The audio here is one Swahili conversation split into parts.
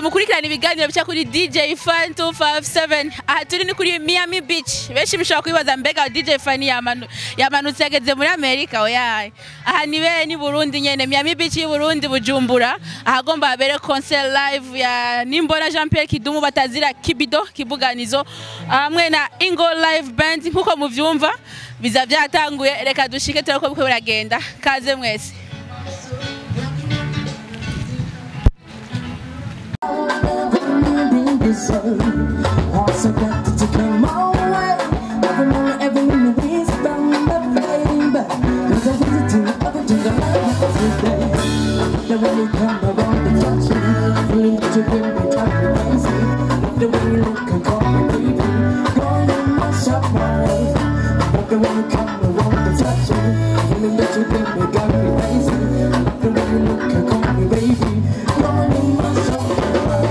mukurikirana ibiganiro bica kuri DJ Fan 257 aha turi ni kuri Miami Beach benshi bishobora kwibaza mbega DJ Fan yamanutse yageze muri America oya aha ni Burundi nyene Miami Beach y'u Burundi Bujumbura ahagomba habere concert live ya Nimbona Jean Pierre Kidumu batazira Kibido Kibuganizo hamwe na Ingo Live Band nkuko muvyumva biza byatanguye reka dushike turako biko biragenda kaze mwese Also got to come away. Everyone is from the flame. There's a visiting of a jingle today. The way you come around the touch me, feeling that you bring me up crazy. The way you look and call me baby, going in my shop way. But the way you come around the touch me, feeling that you bring me got me crazy. The way you look and call me baby, going in my shop way.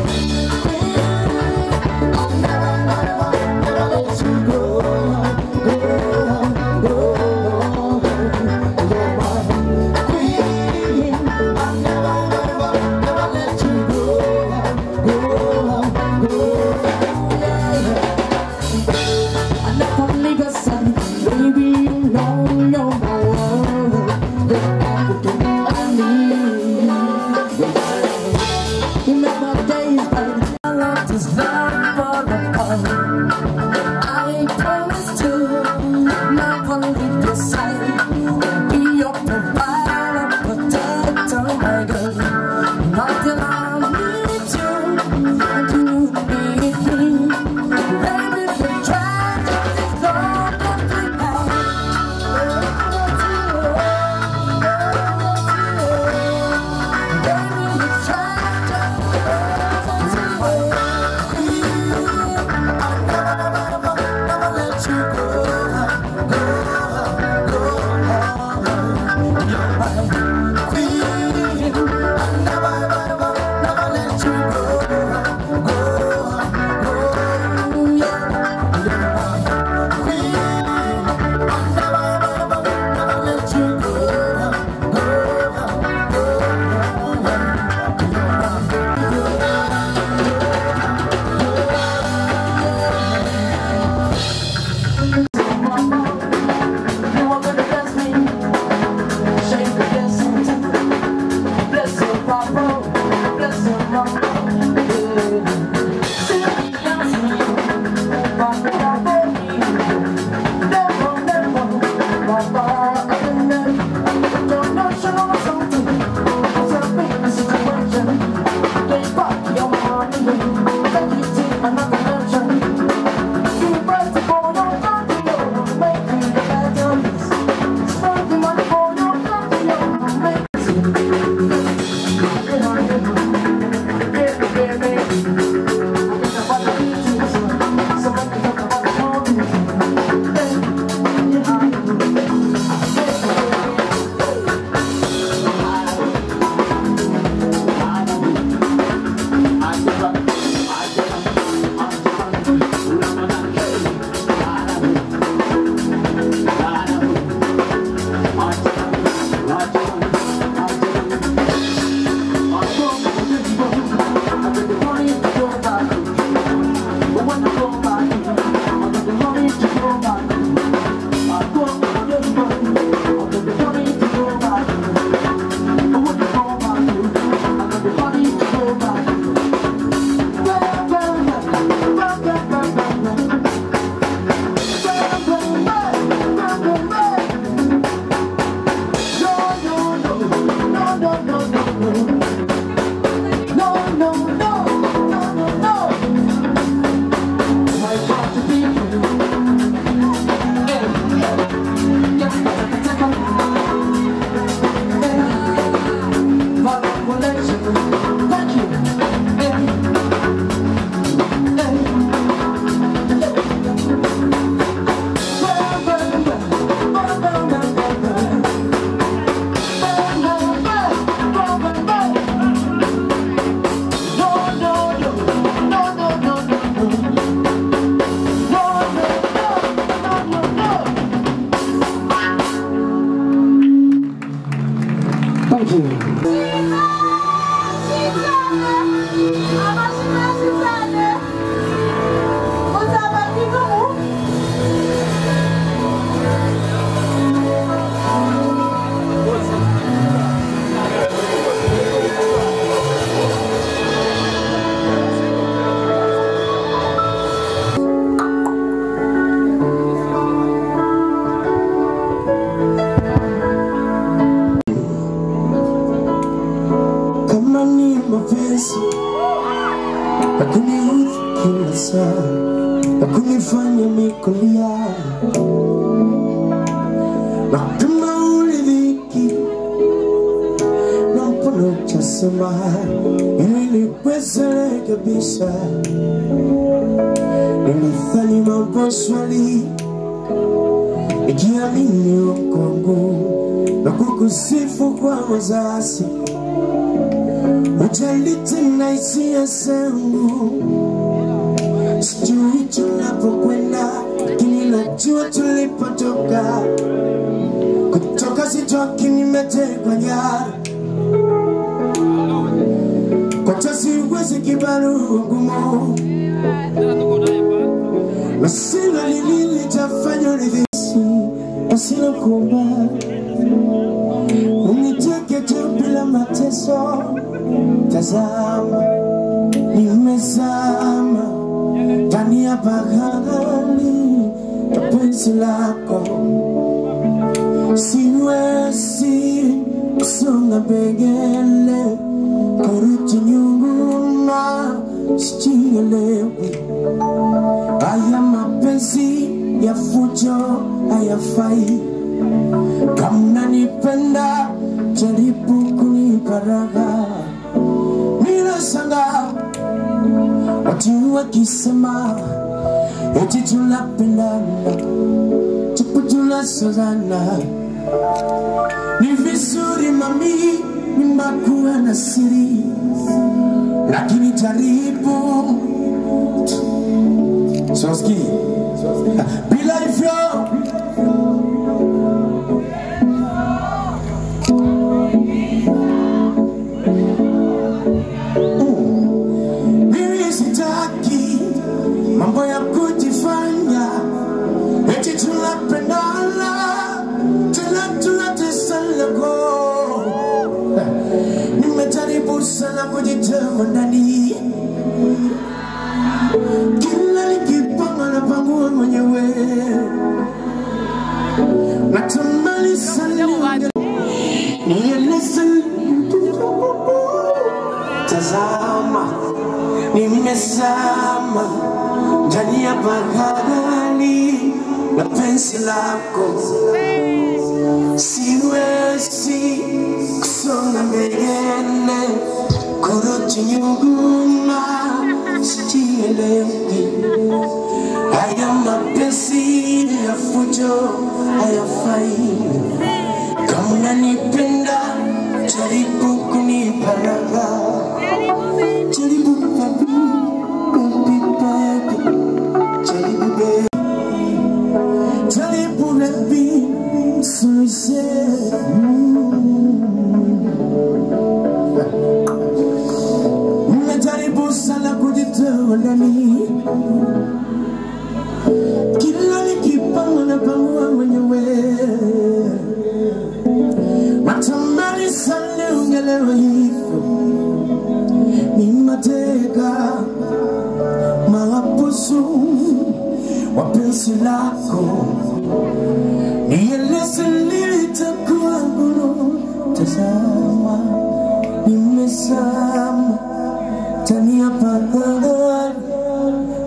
Thank you. Yesu akuniudhi kila saa, akunifanya mikulia na kama ulidhiki na mpono chasema ili nikwezele kabisa. Nilifanya mambo swali nikiamini ukongu na kukusifu kwa wazazi, ujaliti na hisia zangu. Sijui tunapokwenda, lakini najua tulipotoka. Kutoka sitoki, nimetekwa nyara, kwa siwezi kibarua ngumu, na sina lili litafanya uridhisi, na sina kuomba uniteke tu bila mateso. Tazama nimezama ndani ya bahari ya penzi lako, siwezi kusonga mbele, kurudi nyuma sijielewi. Haya mapenzi ya fujo hayafai, kama unanipenda jaribu kunipa raha. Ninashangaa watu wakisema eti tunapendana, tupo tunasozana. Ni vizuri mami, nimekuwa na siri, lakini jaribu soski bila hivyo mimi sitaki mambo ya kujifanya eti tunapendana, tunatesana go. Nimejaribu sana kujitoa ndani, kila nikipanga napangua mwenyewe, natamani sana nieleze. Tazama nimezama ndani ya bahari na penzi lako, siwezi kusonga mbele, kurudi nyuma sijielewi. Haya mapenzi ya fujo hayafai, kama unanipenda jaribu kunipa raha. Jaribu baby, jaribu baby, jaribu baby, sincere. Nimejaribu sana kujitoa ndani, kila nikipanga napangua mwenyewe, natamani sana ungelewe hivyo. Nimateka mahabusu wa penzi lako, nieleze litakuwa ngumu. Tazama nimezama ndani ya bahari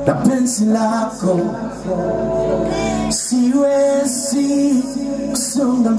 na penzi lako, siwezi kusonga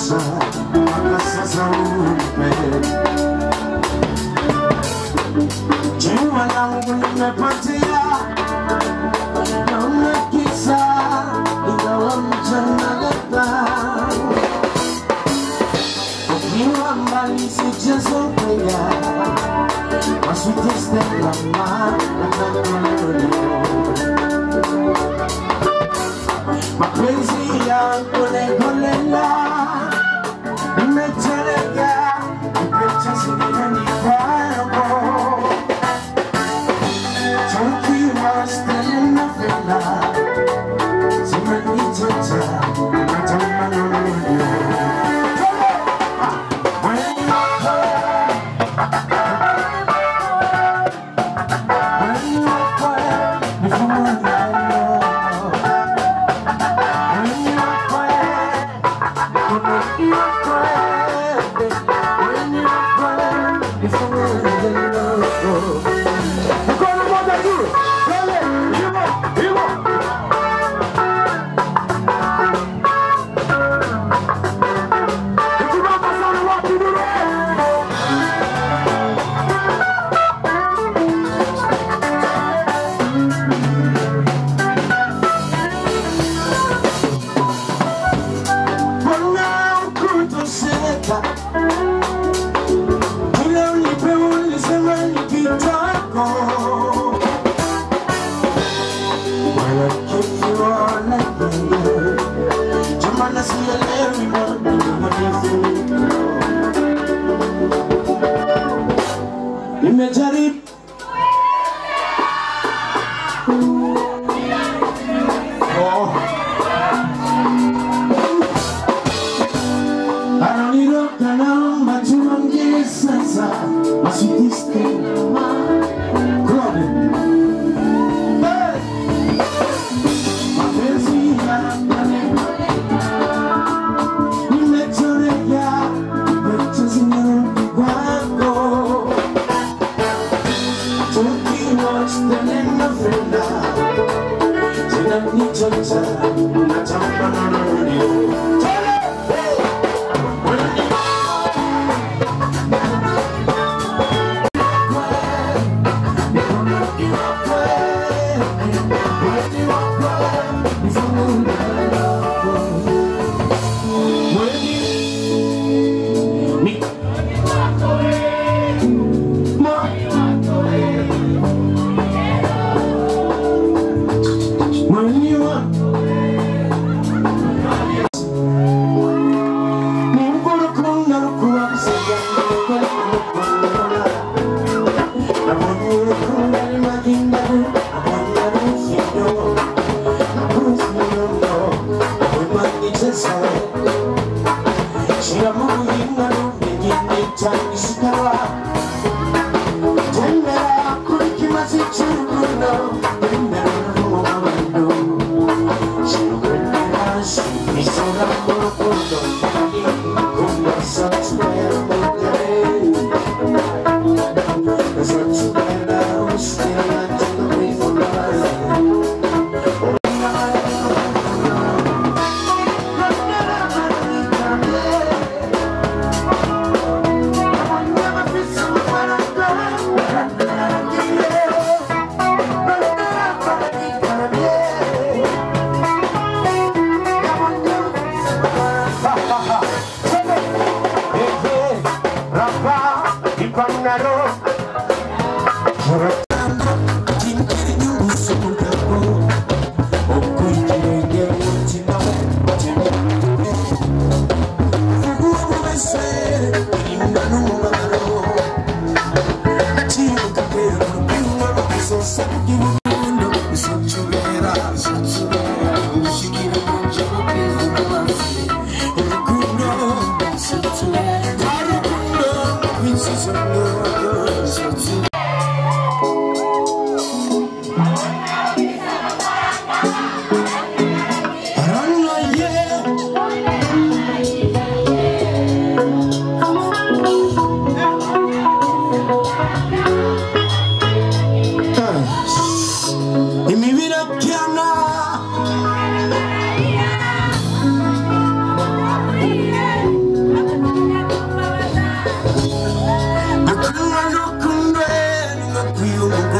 Masa, makasa sa upe. Jiwa langu limepotea, naona giza, ingawa mchana gata. Ukiwa mbali sijazoea, maswiti lama na kanuni. Mapenzi yangu legolela, nimeteleka, nipecha sinirani kwako. Tukiwa steli na vela, zimenitocha, natamani urudi. Nimejaribu ananiroka naomba tuongee sasa, masitiste mapenzi yangu nimechorea, nipecha zinarudi kwako. Tukiwatch the telenovela, zinanichocha, natamani urudi.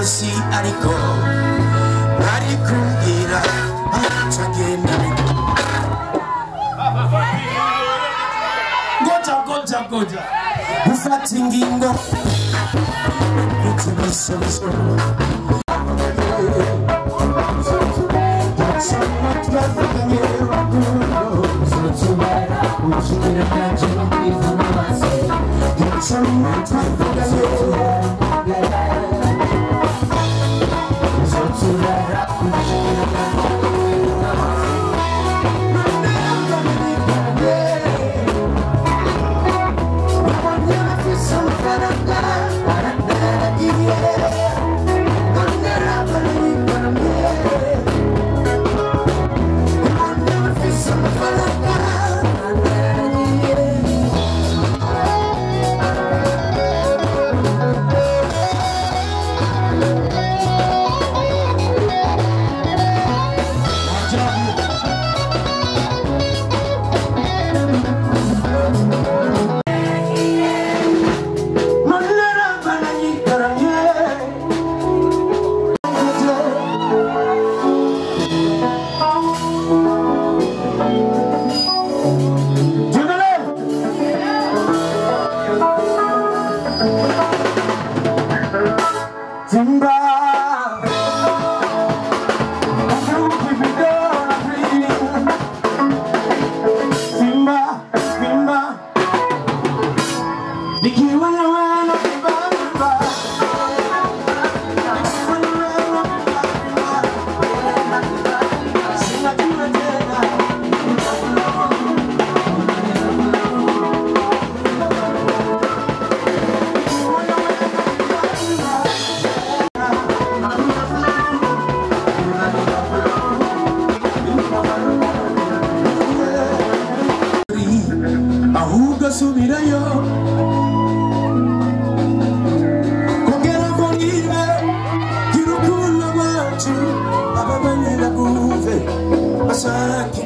wansi ariko ari kumbwira atagenda goja ufata ingingo itibisabisho subirayo kongera kongire kirukundo wacu ababanyira kuve basaki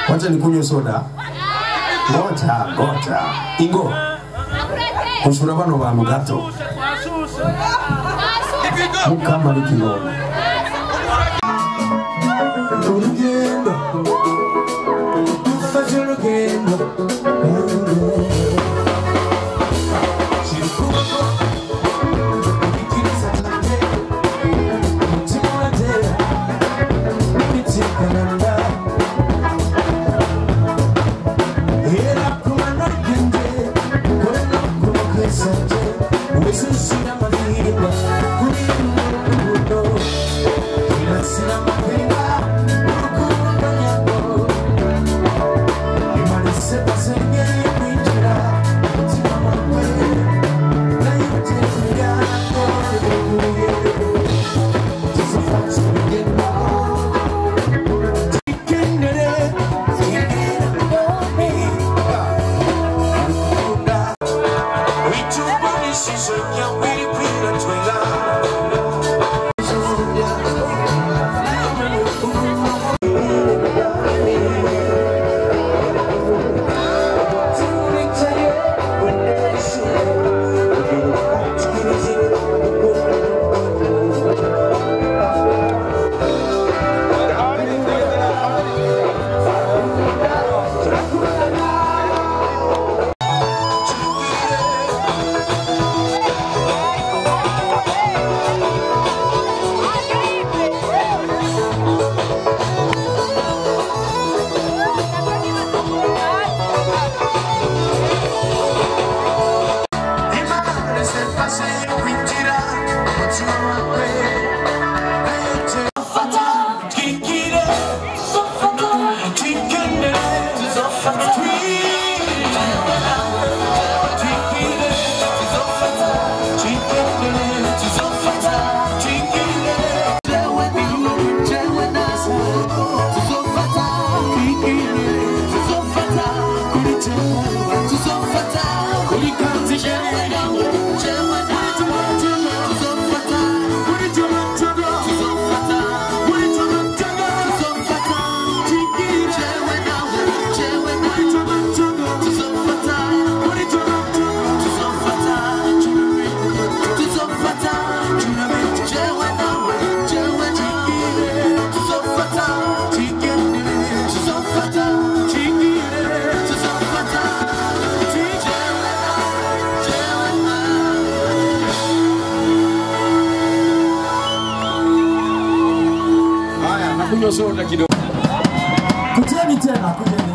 Wacha nikunywe soda. Gota. Ingo. Kushura bano ba mugato. Mukama likilo. Urugendo. Ufashe urugendo. Sina Sonda kidogo. Kujeni tena, kujeni.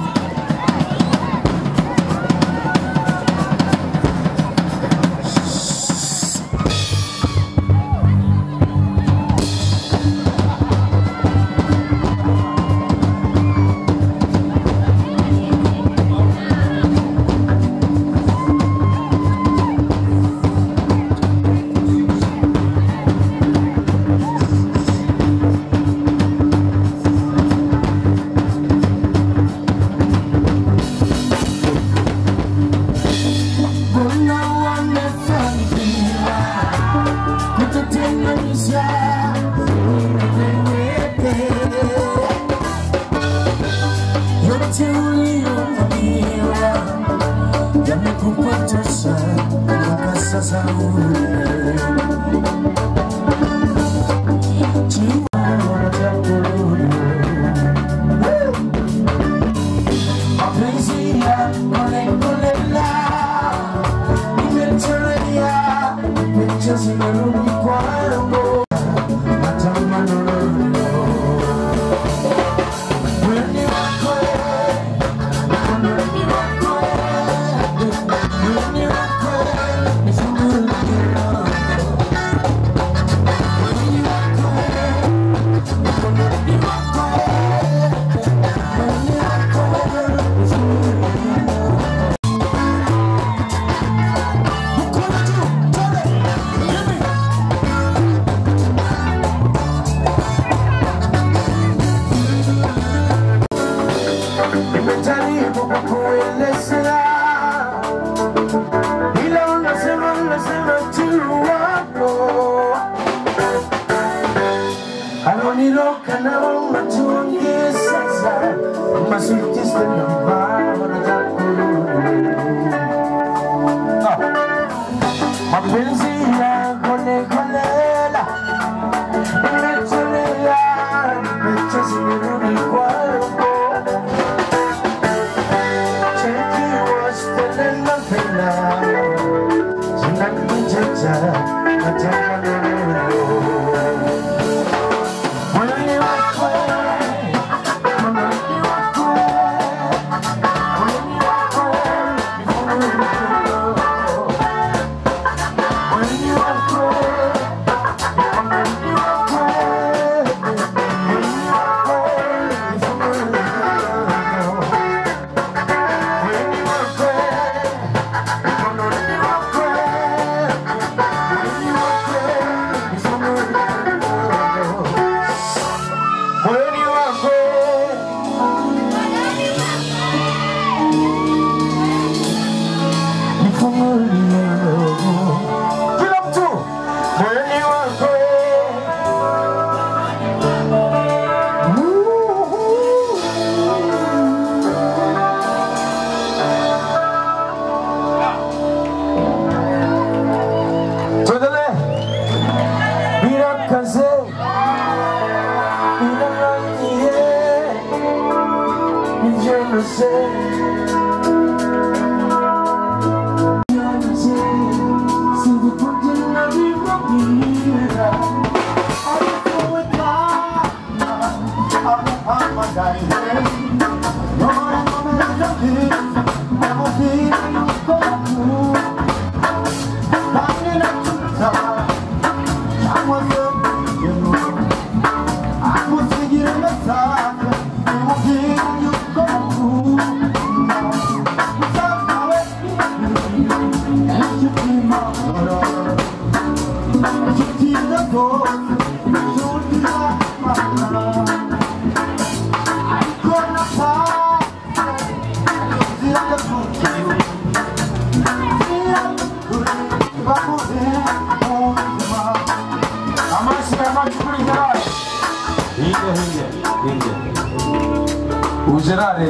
Ujerare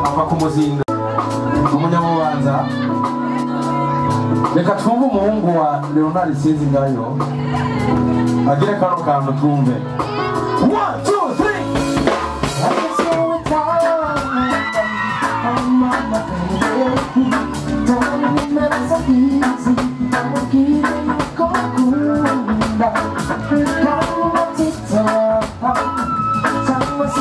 ava kumuzinda umunyamubanza reka twumve umuhungu wa Leonard Sinzi ngayo agire kano kantu twumve 1 2 3 Come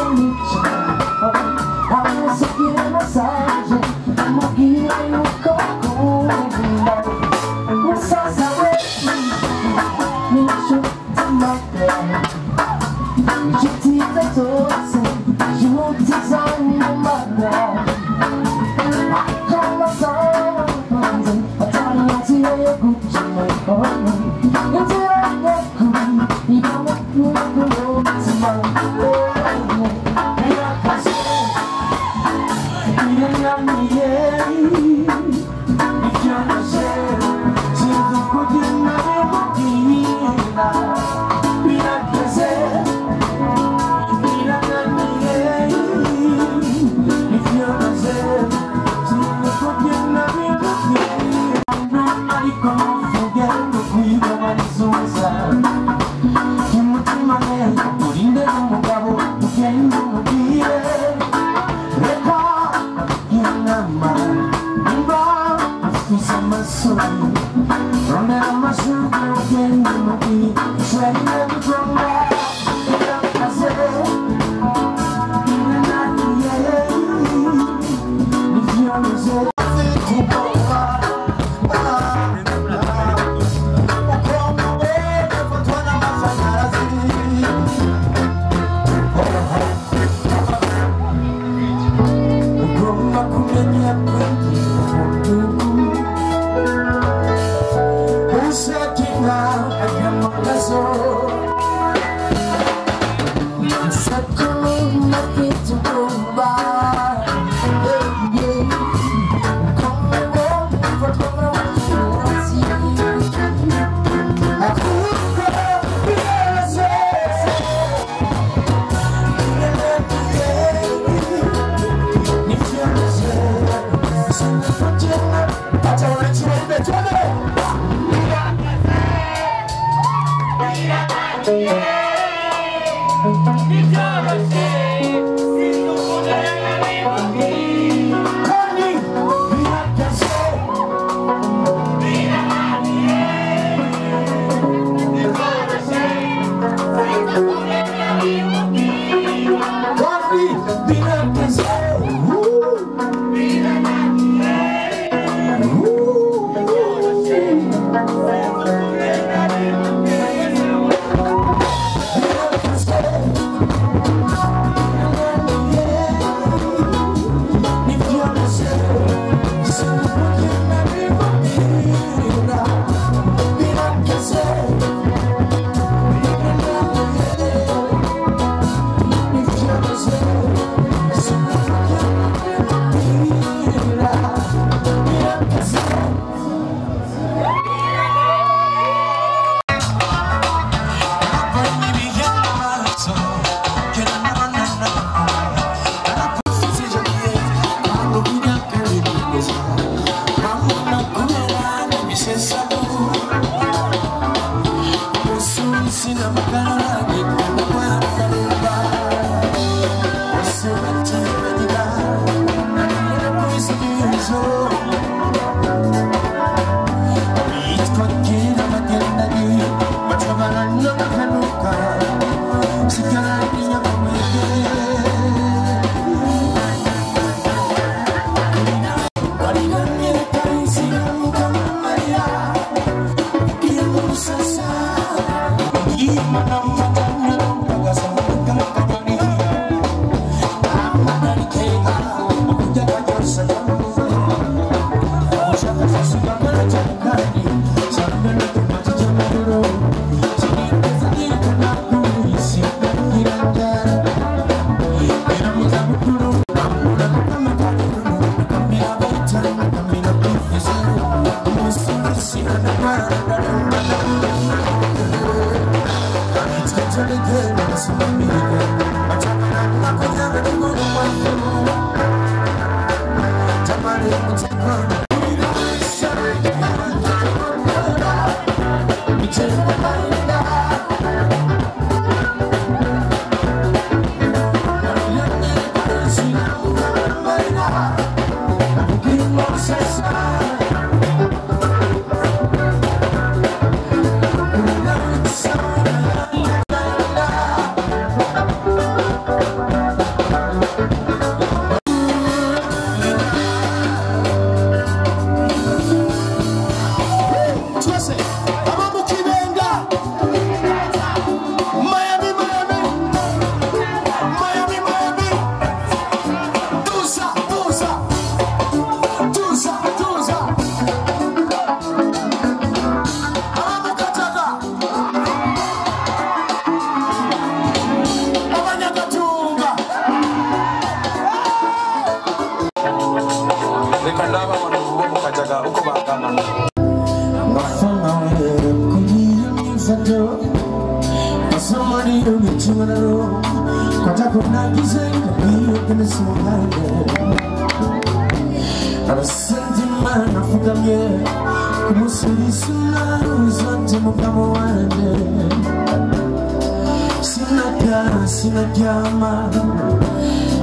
See Sina kiama,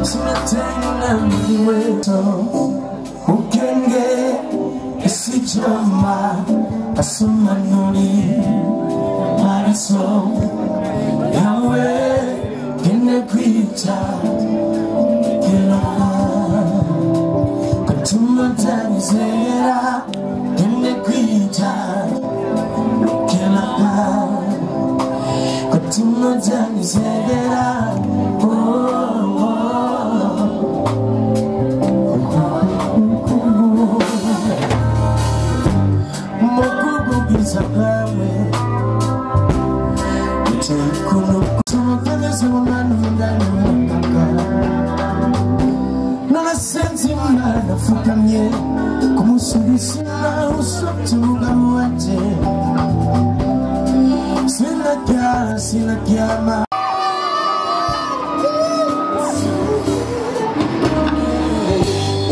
sina tena mdiweto. Ukenge isichoma, asuma nuri paraso. Yawe kene kuita kila katuma tani zera kene kuita kila katuma tani zera. Sina kiama.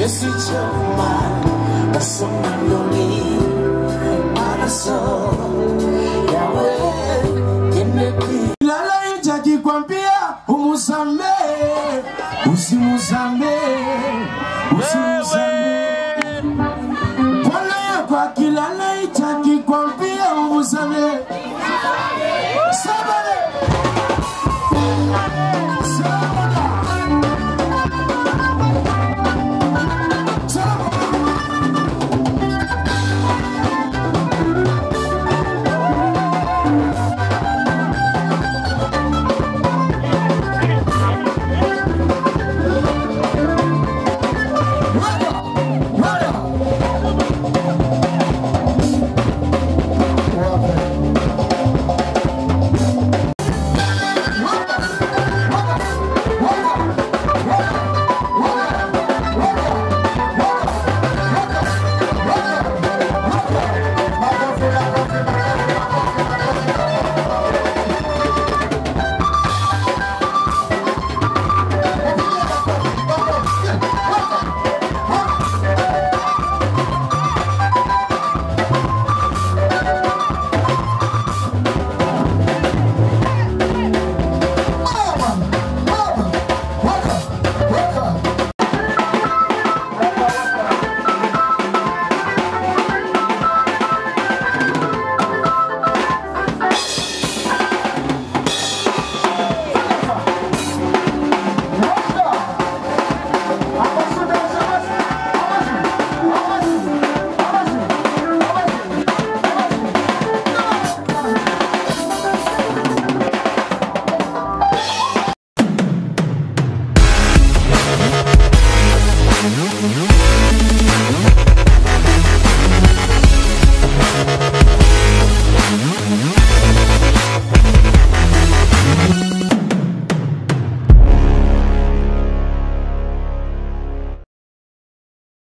Esi chama, asoma nuri, paraso. Yawe yemepi. Lala ijaki kwambia umusambe, usimusambe, usimusambe.